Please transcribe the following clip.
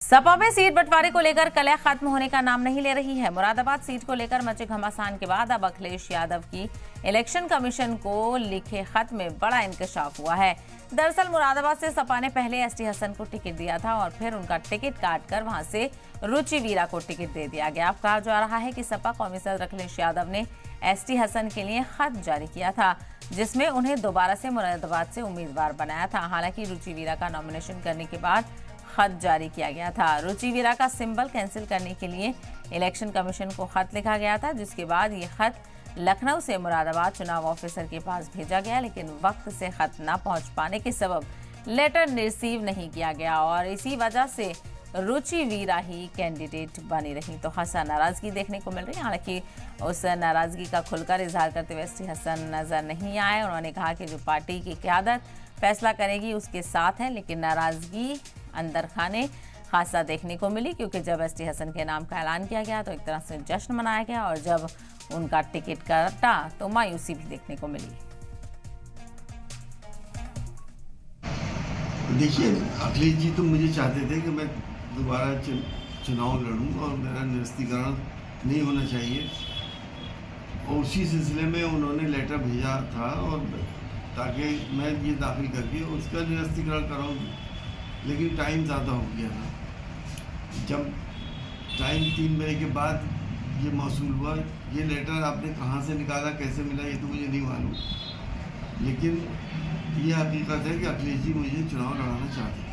सपा में सीट बंटवारे को लेकर कलह खत्म होने का नाम नहीं ले रही है। मुरादाबाद सीट को लेकर मचे घमासान के बाद अब अखिलेश यादव की इलेक्शन कमीशन को लिखे खत में बड़ा इंकशाफ हुआ है। दरअसल मुरादाबाद से सपा ने पहले एसटी हसन को टिकट दिया था और फिर उनका टिकट काटकर वहां से रुचि वीरा को टिकट दे दिया गया। अब कहा जा रहा है कि सपा कौमी सदर अखिलेश यादव ने एसटी हसन के लिए खत जारी किया था, जिसमें उन्हें दोबारा से मुरादाबाद से उम्मीदवार बनाया था। हालांकि रुचि वीरा का नॉमिनेशन करने के बाद खत जारी किया गया था। रुचि वीरा का सिंबल कैंसिल करने के लिए इलेक्शन कमीशन को खत लिखा गया था, जिसके बाद ये खत लखनऊ से मुरादाबाद चुनाव ऑफिसर के पास भेजा गया, लेकिन वक्त से खत न पहुंच पाने के सबब लेटर रिसीव नहीं किया गया और इसी वजह से रुचि वीरा ही कैंडिडेट बनी रही। तो खासा नाराजगी देखने को मिल रही है। हालांकि उस नाराजगी का खुलकर इजहार करते हुए एसटी हसन नजर नहीं आए। उन्होंने कहा कि जो पार्टी की क़यादत फैसला करेगी उसके साथ है, लेकिन नाराजगी अंदर खाने खासा देखने को मिली, क्योंकि जब एसटी हसन के नाम का ऐलान किया गया तो एक तरह से जश्न मनाया गया और जब उनका टिकट कटा तो मायूसी भी देखने को मिली। देखिए, अखिलेश जी तो मुझे चाहते थे कि मैं दोबारा चुनाव लड़ूं और मेरा निरस्तीकरण नहीं होना चाहिए, और उसी सिलसिले में उन्होंने लेटर भेजा था और ताकि मैं ये दाखिल करके उसका निरस्तीकरण कराऊं, लेकिन टाइम ज़्यादा हो गया था। जब टाइम 3 महीने के बाद ये मौसूल हुआ, ये लेटर आपने कहाँ से निकाला, कैसे मिला, ये तो मुझे नहीं मालूम, लेकिन ये हकीकत है कि अखिलेश जी मुझे चुनाव लड़ाना चाहते हैं।